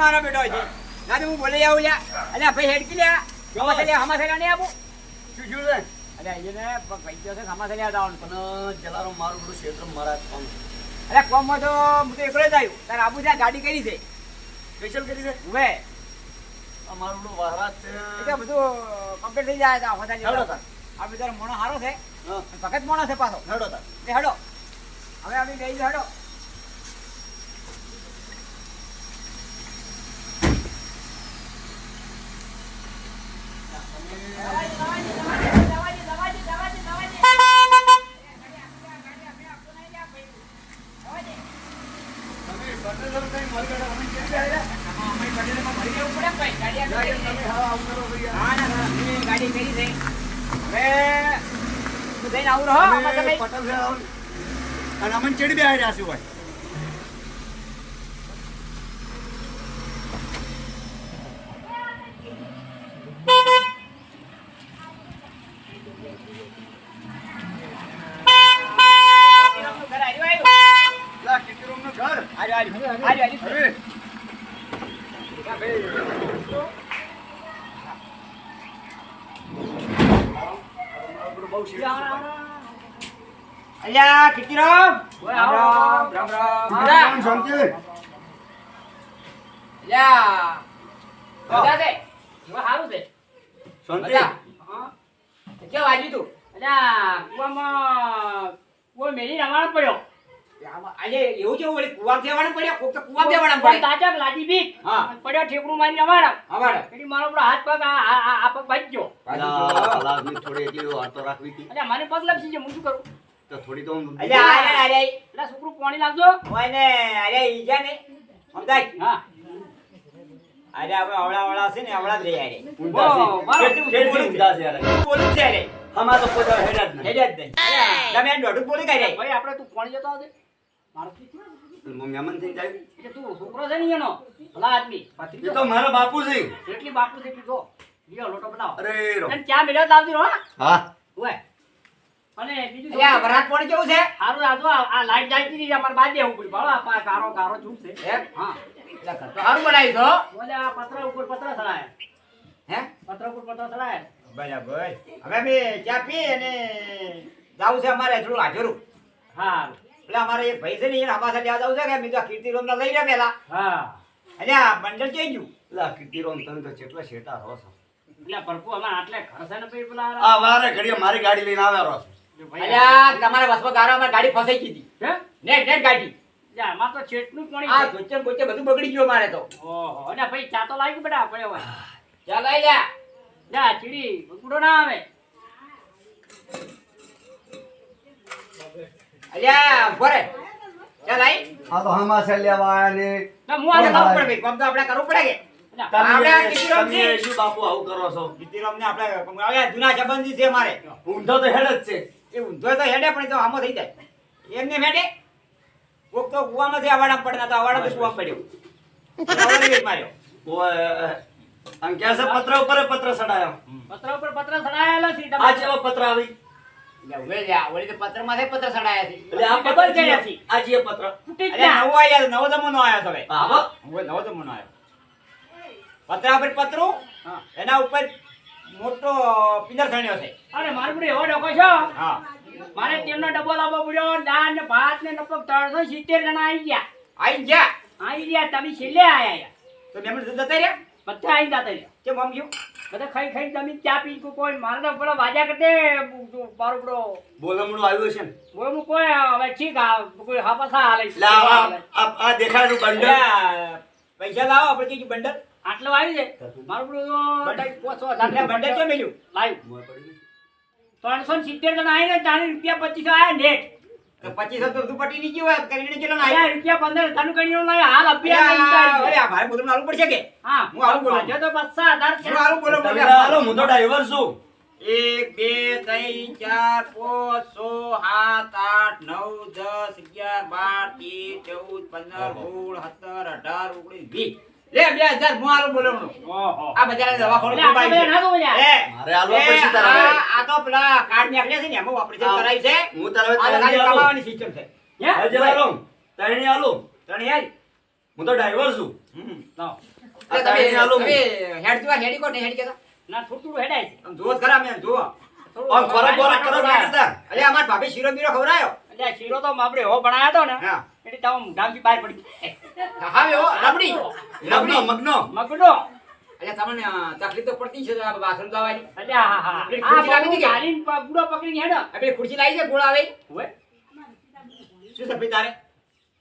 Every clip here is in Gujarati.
મારો બેટો છે ના તો હું બોલી આવું લ્યા અલ્યા ભાઈ હેડકી લ્યા હમાસા નહીં આપું શું શું છે અરે એને ભાઈ છે હમાસા લ્યા જવાનું પણ જલારામ મારું બધું ક્ષેત્ર મારા કામ અરે કોમમાં તો હું તો એકલો જ આવ્યું તારે આબુ ત્યાં ગાડી કરી છે સ્પેશિયલ કરી છે હવે અમારું બધું વહારાત છે એટલે બધું કમ્પ્લીટ થઈ જાય હેડો તાર આ બધા મોણો સારો છે હા ફક્ત મોણો છે પાછો હેડો તાર એ હેડો હવે અમે ગઈ હેડો ગાડી કરી છે હવે જઈને આવું રહો પટેલ છે અને અમને ચડી બે રહ્યા છે ભાઈ અલ્યા કીર્તિરામ રામ રામ રામ શાંતિ અલ્યા મજા છે સારું છે શાંતિ કેવું વાગ્યું તું અલ્યા કુવામાં મેલી રવાના પડ્યો આજે એવું કેવું વળી કુવા દેવાના પડ્યો કોક તો કુવા દેવાના પડે તાજા લાજી બી હા પડ્યો ઠેકડું મારી રવાડા અમારો એટલે મારો આપણો હાથ પગ આ પગ ભાગ્યો લાગની થોડી એટલી વાર તો રાખવી હતી એટલે મને પગ લપસી છે હું શું કરું તો થોડી તો અલ્યા અરે એટલે છોકરું પાણી લાવજો ઓયને અરે ઈજા ને સમજાય હા અરે હવે આવડા છે ને આવડા જ રહી આરે ઊંધા છે યાર બોલું છે રે હમા તો કોઈ હેડ જ નહીં હેડે જ નહીં તમે દોઢું બોલી કાઈ રે ભાઈ આપણે તું પાણી જતો આવજે મારો દીકરો મહેમાન થઈ જાય એટલે તું છોકરો છે ને એનો ભલા આદમી એ તો મારા બાપુ છે એટલી બાપુ છે એટલી જો લ્યો લોટો બનાવો અરે રો અને ચા મેળા લાવજો હો હા ઓય અને બીજું અલ્યા વરાત પાણી કેવું છે સારું આ જો આ લાઈટ જાઈતી હતી અમાર બાજે ઉપર ભાળો આ કારો કારો ચૂપ છે એમ હા એટલે ઘર તો સારું બનાવી છો બોલે આ પત્ર ઉપર પત્ર ચડાય હે પત્ર ઉપર પત્ર ચડાય બરાબર હવે અમે ચા પી અને જાવું છે અમારે થોડું હાજરું હા એટલે અમારે એક ભાઈ છે ને એને હમાસા લેવા જવું છે કે મેં તો કીર્તિરોમ લઈ રહ્યા પેલા હા અલ્યા બંડલ જઈ ગયું લા કીર્તિરોમ તને તો કેટલા શેટા રહો છો એટલે પરપુ અમાર આટલે ઘર છે ને પછી પેલા આ વારે ઘડીએ મારી ગાડી લઈને આવ્યા રહો છો અલ્યા તમારે બસમાં ગારો અમારી ગાડી ફસાઈ ગઈ હતી હે નેટ નેટ ગાડી જા માં તો છેટનું જ પાણી આ છે. ગોચર ગોચર બધું બગડી ગયું મારે તો ઓહો અને ભાઈ ચા તો લાગી બેટા પડ્યો હોય ચાલ આઈ જા જા ચીડી ગુડો ના આવે અલ્યા ભરે ચાલ આઈ આ તો હમા છે લેવા આયા ને તો હું આજે લાવવું પડે ભાઈ કામ તો આપણે કરવું પડે કે આપણે આ કીર્તિરામ તમે છે શું બાપુ આવું કરો છો કીર્તિરામ ને આપણે હવે જૂના સંબંધી છે મારે ઊંધો તો હેડ જ છે એ ઊંધો તો હેડે પણ એ તો આમો થઈ જાય એમને હેડે કોક તો કુવામાંથી આવાડા પડના તો આવાડા કુવા પડ્યો આવાડા માર્યો ઓય આમ કે છે પત્ર ઉપર પત્ર સડાયો પત્ર ઉપર પત્ર સડાયેલા છે આ જેવો પત્ર આવી ઓલી તો પત્ર માંથી પત્ર ચડાયા છે એટલે આ ડબલ પત્ર કર્યા છે. આ જે પત્ર તૂટી જ અરે ના નવો આયો નવો જમાનો આયો તો ભાઈ આવો હવે નવો જમાનો આયો પતરા પર પતરું હા એના ઉપર મોટો પિંદર સણ્યો છે અરે મારું બુડી એવો ડોકો છો હા મારે તેલનો ડબ્બો લાવવો પડ્યો દાળ ને ભાત ને લગભગ 370 જણા આવી ગયા આઈ જા આવી ગયા તમે છેલ્લે આયા તો મેમણ જતા રહ્યા બધા આવી જતા રહ્યા કેમ આમ ગયું બધા ખાઈ ખાઈ તમે ચા પી કોઈ મારે તો પેલો વાજા કરતે મારો પેલો બોલમણું આવ્યું છે ને બોલ હું કોઈ હવે ઠીક આ કોઈ હાપાસા હાલે છે. લે આ દેખાડું બંડલ અલ્યા, પૈસા લાવો આપણે કીધું બંડલ આટલું આવી જાય મારું પેલું બંડલ. કઈક 500,000 એટલે બંડલ કેમ મળ્યું લાવ્યું 370 જણા આવી ને 40 રૂપિયા 2500 આયા નેટ તો 2500 તો બધું પટી ની ગયું હોય કરીને કેટલો આયા આયા રૂપિયા 15 તનું કણીઓ લાવ્યા હાલ અભ્યાસ અરે આ મારે બોલવું આલું પડશે કે હા હું આવું બોલું. જો તો 5,000 હું આલું બોલું તમે હાલો હું તો ડ્રાઈવર છું 1 2 3 4 5 6 7 8 9 10 11 12 13 14 15 16 17 18 19 20 લે 2000 હું આલું બોલું ઓહો આ બજારે દવાખાનું એટલે આપણે ખોબાઈ છે. ના તો બોલ્યા. એ, મારે આલવા એ, પડશે તારા આ- ઘરે. આ તો પેલા કાર્ડ નીકળ્યા છે ને એમાં ઓપરેશન કરાય છે હું તારા આ તો ખાલી આલું કમાવાની સિસ્ટમ છે હે? હજે આલો તઈને આલો ત્રણ યાર હું તો ડ્રાઈવર છું. લાવો. આ તમે તાળી આલો હું. હેડ જોવા હેડી કોટ હેડી કેતા ના થોડું થોડું હેડાય છે. આમ જોવો જ ખરા મેં જોવો આમ ખોરાક બોરાક કરો ના કરતા. અરે અમાર ભાભી શીરો બીરો ખવરાયો એટલે આ શીરો તો આપણે એવો બનાવ્યો હતો ને હા એટલે તમે ગામથી બહાર પડી ગયા. હા એવો રબડી મગનો મગનો. મગડો એટલે તમને તકલીફ તો પડતી છે આ બાથરૂમ જવાની એટલે હા હા પેલી આ ખુરશી લાવી બહુ દીધી કે? ગાડીને ગુડો પકડીને હેડો. આપણે ખુરશી લાવી છે ગોળ આવે હોય શું છે ભાઈ તારે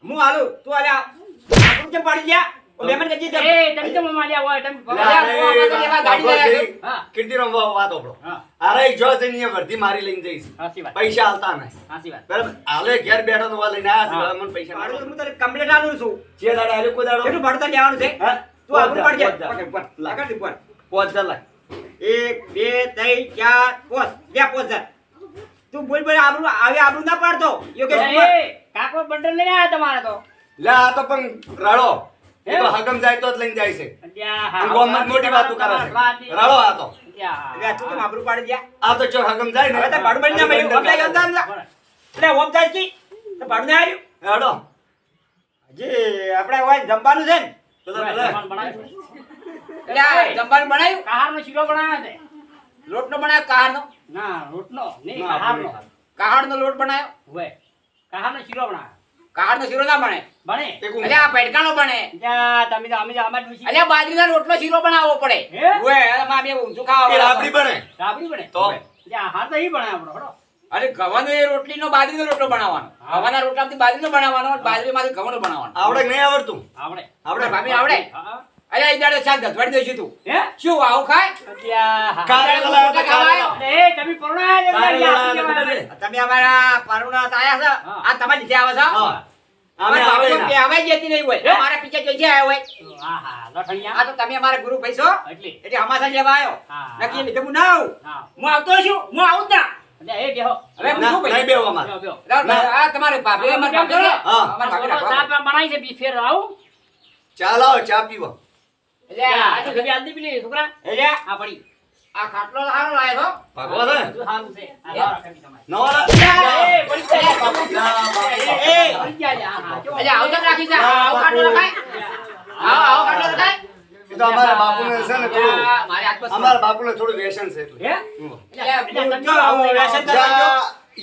હું હાલું તું આલે આપણું કેમ પાડી ગયા ઓ બેમન કે જી એ તમે તો માલ્યા હોય તમે લા, આપણે એવા ગાડી બાપો લઈ જેવી હા. કીર્તિરામ વાત આપણો. હા અરે જો જઈને અહીંયા વર્ધી મારી લઈને જઈશ. સાચી વાત પૈસા આલતા નહીં. સાચી વાત બરાબર હાલે ઘેર બેઠો તો વા લઈને આયા હા. છે. મને પૈસા ના મારું આલો. હું તને કમ્પ્લીટ આલું છું જે દાડે આલ્યો કોઈ દાડો? કેટલું ભણતર લેવાનું છે હા? તું આપણું પાડજે પોચ જા. પકડ પર લાગડ દે પર પોચ જા લાય. 1 2 3 4 5 બે પોચ જા તું બોલ બોલ આબરૂ આવે આબરૂ ના પાડતો યોગેશ ઉપર એ કાકો બંડલ લઈને આયા તમારે તો લે આ તો પણ રડો. એ તો હે? હગમ જાય તો જ લઈને જાય છે. અલ્યા, હા. અને ગામમાં જ મોટી વાતો કરે છે. વાત નહીં. રડો આ તો. અલ્યા, એટલે તું કેમ આબરૂ પાડી દે આ તો જો હગમ જાય ને હવે તો ભાડું બની ના મળ્યું ઓમ જાય ઓમ જાય એટલે ઓમ જાય કી તો ભાડું ના આવ્યું રડો. હજી આપણે હોય જમવાનું છે ને પેલા બરાબર, પેલા. જમવાનું બનાવ્યું. એટલે આ જમવાનું બનાવ્યું કહારનો શીરો બનાવ્યો છે. લોટનો બનાવ્યો કહારનો ના રોટનો નહીં ના, કહારનો કહારનો લોટ બનાવ્યો હોય કહારનો શીરો બનાવ્યો કહારનો શીરો ના બને બને એક ઊંઘ. એટલે આ પેડકાનો બને ત્યાં તમે તો અમે તો અમારી ડૂસી એટલે બાજરીના રોટલો શીરો બનાવવો પડે હે? ઓએ એમાં બે ઊંચું એ ખાવા રાબડી બને. રાબડી બને તો? ત્યાં હાર તો ઈ બનાવ્યો આપણો હળો. અરે ઘઉંનો એ રોટલીનો બાજરીનો રોટલો બનાવવાનો હા. ઘઉંના રોટલામાંથી બાજરીનો બનાવવાનો બાજરીમાંથી ઘઉંનો બનાવવાનો આવડે કે નહીં આવડતું? આવડે આવડે ભાભી આવડે હા. અરે આ દાડે શાક ધતવાડી દઈશું તું હે શું આવું ખાય ત્યાં હા. કારેલા લાવ્યો તો કારેલા. એ તમે પરણાયા છે, કારેલા આપી લાવ્યો તો દેવાના. ખબર છે? તમે અમારા પારુણા આયા છો હા. આ તમારી લીધે આવે છો હા. અમે અમારા આવે બાપુ ના. કે આવે જ જતી નહીં હોય હે? અમારા પીછે જોઈ આયા હોય હા હા લઠણિયા. આ તો તમે અમારા ગુરુ ભાઈ છો એટલે એટલે અમારા લેવા આવ્યો હા. નક્કી લીધે હું ના આવું હા હું આવતો છું હું આવું જ ના એટલે એ બેહો હવે હું ના, શું નહીં ભાઈ બેહો અમારે. બેહો, બેહો. આ તમારે ભાભી અમારા ભાભી છે? હા. અમારા ભાભી આ રાખવા. સાપ બનાવી છે બી ફેર આવું ચા લાવો ચા પીવો. એટલે આ આ તો ઘરે આલદી પેલી છોકરા એટલે આ પડી આ ખાટલો સારો લાવ્યો છો ભાગવો છે? બધું સારું છે આ લાવો રાખી તમારે. નવો લા- એ પડી જાય બાપુ. લા- એ પડી જાય હા હા જો. એટલે આવું કેમ રાખી છે આવું ખાટલો રખાય આવો ખાટલો રખાય એ તો અમારા બાપુને છે ને થોડું આ મારી હાથમાં અમારા બાપુને થોડું વ્યસન છે એટલે. હે હમ. એટલે તમે જો આવું વ્યસન તો કરજો.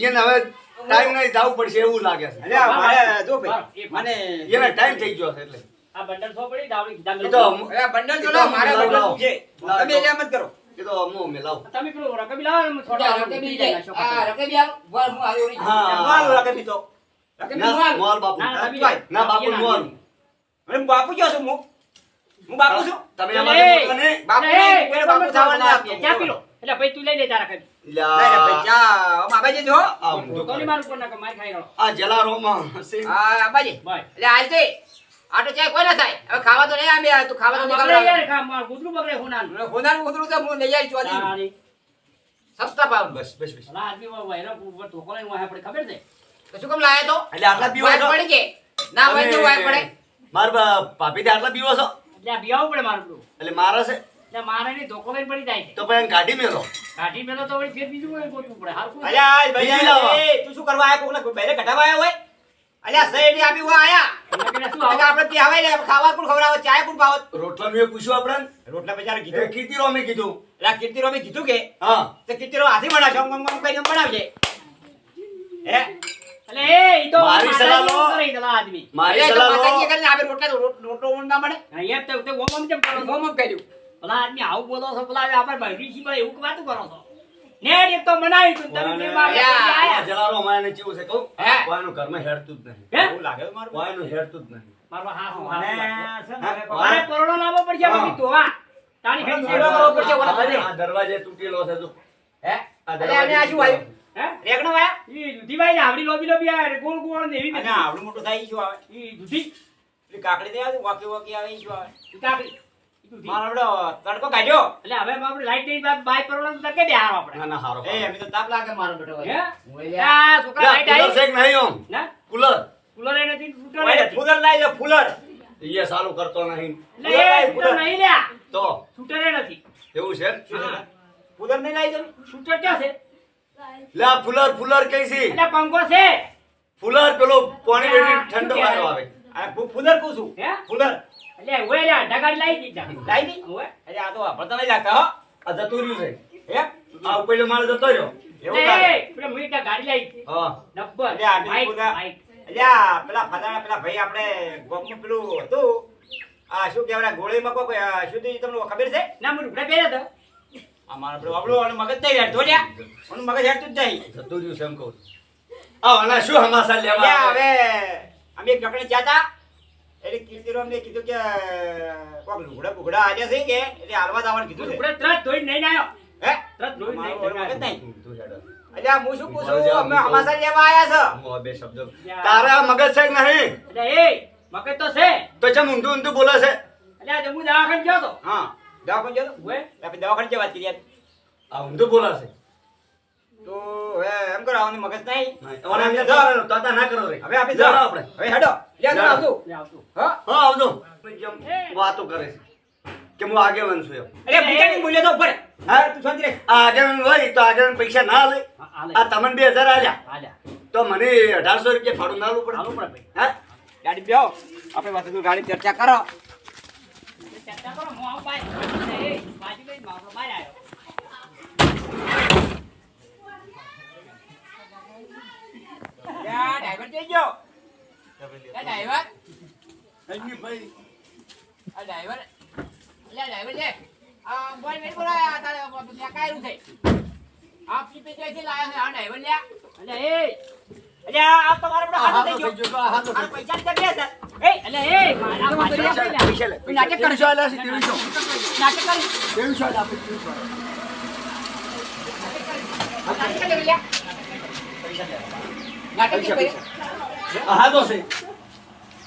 એને હવે ટાઈમ નહીં જવું પડશે એવું લાગે છે. એટલે મારે જો ભાઈ મને એને ટાઈમ થઈ ગયો છે એટલે. આ બંડલ સો પડી દાવડી કીધા એ તો એટલે બંડલ જો લાવો, મારે બંડલ છે લાવો. તમે એટલે એમ જ કરો એ તો હું મેલાવ. તમે પેલું રકબી લાવો ને એટલે થોડા રકેબી જાય. આ રકેબી આલો. બોલ, હું આવ્યો નહીં. હા. બોલ, રકેબી તો. રકેબી હું ના આલું. મોલ બાપુ. ના, ના, તમે ભાઈ, ના બાપુ મોલ. અરે હું બાપુ ક્યાં છું હું બાપુ છું તમે એટલે અમારે એ- મોકલો ને. બાપુ નહીં, પેલો બાપુ થવાનો આપતો. ચા પી લો એટલે ભાઈ તું લઈ લે તારા કદી નહીં, નહીં, ભાઈ, ચા આમ આબાજી જો. આ ઊંધું તો કરે. મારું ઉપર ના મારી ખાઈ ગયો આ જલારોમાં છે. આ આબાજી. ભાઈ એટલે હાલ છે. આ તો ચાય કોઈ ના થાય. હવે ખાવા તો નહીં આમે, તું ખાવા તો નહીં બગડે ખવડાવે. યાર કામ ગુદરું બગડે હુનાનું હોનાનું કૂતરું તો હું લઈ આવી ચોથી. તારી સસ્તા ભાવ. બસ બસ બસ. ભલા આદમી માં વાયરો ઉપર તો કોને વાહે પડે ખબર છે તો શું કામ લાયા તો? એટલે આટલા પીવો વાય છો? પડી કે? ના હોય તો વાય પડે. મારા ભાભી આટલા પીવો છો? એટલે આ બિયાવું પડે મારું પેલું એટલે મારા છે એટલે મારે ની ધોકો લઈને પડી જાય છે તો પછી એને કાઢી મેલો. કાઢી મેલો તો વળી ફેર બીજું કોઈ ગોતવું પડે હારું કોઈ અલ્યા આ બીજી ભાઈ લાવો. એ તું શું કરવા આયા કોકને બહેરે કઢાવા આયા હોય? અલ્યા સહેડી આપી હોય આયા. એમને કીધું શું એટલે આવું? આપણે ત્યાં આવે ને ખાવા કોણ ખવડાવે ચાય કોણ ભાવત? રોટલા મેં પૂછ્યું આપણે રોટલા બજારે કીધું. કીર્તિરો મેં કીધું. એટલે આ કીર્તિરોમે કીધું કે હા તો કીર્તિરો હાથી બનાવશે આમ આમ આમ કરીને બનાવજે. હે? એટલે એ ઈ તો મારી સલાહ લો. માતાજી કરે ઈ પેલા આદમી મારી અલ્યા, તો સલાહ માતાજીએ લો. કરીને આપણે રોટલો ઊંડ ના મળે. હા, એમ તો તે ઓમ ઓમ કેમ કરો છો? ઓમ ઓમ કર્યું. પેલા આદમી આવું બોલો છો પેલા આપણે બહેરી છી પડે એવું વાતું કરો છો નેટ એક તો બનાવી તું તમે બે મારે અલ્યા, આયા. જલારો માને કેવું છે કહું? હે? કોઈનું ઘરમાં હેરતું જ નહીં. હે? એવું લાગે છે મારું. કોઈનું હેરતું જ નહીં. મારો હાથ હું અને હાથ છે ને હવે કોઈ- મારે કોરોનો લાવવો પડશે હા. પછી તો હા તારી હા, ખેડી કોરોનો લાવવો પડશે, ઓલા બધે. આ દરવાજે તૂટેલો છે જો. હે? આ અલ્યા, અને આ શું આવ્યું? હે રેગણો આયા? ઈ દૂધીભાઈ ને આવડી લોબી લોબી આ ગોળ ગોળ ને એવી અને બધી. આવડું મોટું થાય ઈ શું આવે? ઈ દૂધી પેલી કાકડી નહીં આવતી, વાકી વાકી આવે ઈ શું આવે? ઈ કાકડી ઈ દૂધી મારો આપડો તડકો કાઢ્યો. એટલે હવે આપણે લાઈટ નહીં બાય પરવડન તકે બે હારો આપણે ના ના હારો એ અમે તો તાપ લાગે મારો બેટો હે હોય. લ્યા. આ છોકરા લાઈટ કુલર આવી છે કે નહીં ઓમ? ના કુલર કુલર એ નથી ફૂટર ઓય, નથી ફૂલર લાવી દે, ફૂલર. એ સારું કરતો નહીં એટલે એ ફૂટર નહીં લ્યા તો શૂટર એ નથી એવું છે હા. ફૂલર નહીં લાવી દે. શૂટર ક્યાં છે લે આ ફુલર ફુલર કઈ છે એટલે પંખો છે ફુલર પેલો પાણી આ વેડી ઠંડો શું વાળો કહેવાય? આવે આ ફૂલર કહું છું હે? ફૂલર એટલે ઓય લ્યા ઢગાડી લાવી દીધા લાઈ દી ઓય અરે આ તો વાપરતા નહીં લાગતા હો આ જતું રહ્યું છે હે આ પેલો માલ જતો રહ્યો એવું લાગે એ પેલા મીઠા ગાડી લાવી હા નબ્બર એટલે આ બાઈક પેલા બાઈક અલ્યા પેલા ફલાણા પેલા ભાઈ આપણે ગોમનું પેલું હતું આ શું કહેવાય ગોળીમાં કોઈ શું થયું તમને ખબર છે ના મને ઉભરા પહેર્યા તો આ મારો પેલો આપણો અને મગજ થઈ હેડ ધોલ્યા ઓનું મગજ હેડતું જ નહીં જતું રહ્યું છે એમ કહું આ અને શું હમાસા લેવા અલ્યા આવે? હવે અમે એક કપડે ગયા હતા એટલે કીર્તિરો અમને કીધું કે કોક લુગડા બુગડા આલ્યા છે કે એટલે હાલવા દાવાનું કીધું છે ઉભરા ત્રત ધોઈને નહીં આવ્યો હે ત્રત ધોઈને મારો નહીં મગજ આવ્યો. નહીં તું હેડો. અલ્યા હું શું પૂછું અમે હમાસા લેવા આયા છે હું આ બે શબ્દો તારા મગજ છે કે નહીં એટલે એ મગજ તો છે તો ચમ ઊંધું ઊંધું બોલે છે એટલે આજે હું દવાખાને ગયો તો હા દવાખાને જતો ઓય આપણે દવાખાને જે વાત કરી યાર આ ઊંધું બોલે છે તો હવે એમ કરો આવની મગજ નહીં અને એમને જવાનું, તો આ ના કરો રે હવે આપણે જાઓ જાઓ આપણે હવે હેડો લે તો આવતું લે આવતું હા હા આવજો જેમ વાતો કરે છે કે હું આગેવાન છું એમ અરે બીજાની બોલ્યો તો ઉપર હા તું શાંતિ રે આ આગેવાન હોય તો આગેવાન પૈસા ના લે હા, હાલે. આ તમને 2000 આલ્યા હાલ્યા તો મને 1800 રૂપિયા ભાડું ના આલવું હાલવું પડે પડે ભાઈ હા ગાડી બેહો આપણે પાસે તું ગાડી ચર્ચા કરો ચર્ચા કરો હું આવું બાય એ બાજુ ગઈ મારો બાય આવ્યો યા ડ્રાઈવર જઈ ગયો યા ડ્રાઈવર ભાઈ આ ડ્રાઈવર લે ડ્રાઈવર લે આ બોય મેં બોલાયા તારે ત્યાં કાયરું છે આ પીપે જઈ લાયા છે આ ડ્રાઈવર લે એટલે એ અરે આ તો મારો બડો હાથ થઈ ગયો થઈ ગયો હાથ આ પૈસા તો બે છે એ એટલે એ મારા બાજુ પૈસા લે તું નાટક કરશો આલ્યા છે 2300 નાટક કરી 2300 આપે 2300 નાટક કરી લે નાટક કરી હા તો છે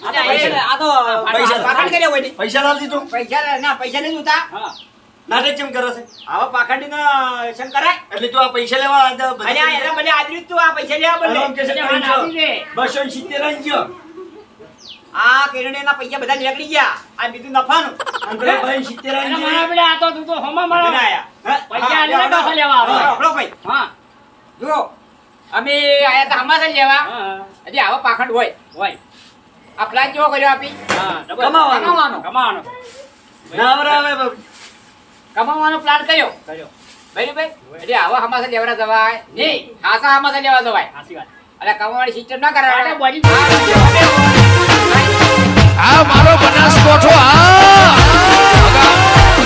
આ તો પૈસા પાખંડ કર્યો હોય ને પૈસા લાલ દીધું પૈસા ના પૈસા નહીં જોતા હા નાટક કેમ કરે છે આવા પાખંડી નો શંકર કરાય એટલે તું આ પૈસા લેવા આ અરે આ એના બદલે આદરી તું આ પૈસા લેવા બદલે આરામ કે છે એટલે વાત આવી છે. 270 આવી ગયો આ કેરણીના પૈસા બધા નીકળી ગયા આ બીજું નફાનું અંતરે ભાઈ 70 એટલે આવી મારા ગયો પેલા આ તો તું તો હમા મારો બધા આયા પૈસા આલીને પાછા લેવા આવે. આપણો ભાઈ હા જુઓ અમે આયા તા હમાસા લેવા હા હજી આવા પાખંડ હોય હોય આ પ્લાન કેવો કર્યો આપી હા કમાવાનો. કમાવાનો નાવરાવે બાબુ કમાવાનો પ્લાન કર્યો કર્યો ભાઈ એટલે આવા હમાસા લેવા જવાય નહીં હાસા હમાસા લેવા જવાય સાચી વાત એટલે કમાવાની સિસ્ટમ ના કરાય અરે બોડી આ મારો બનાસકોઠો આ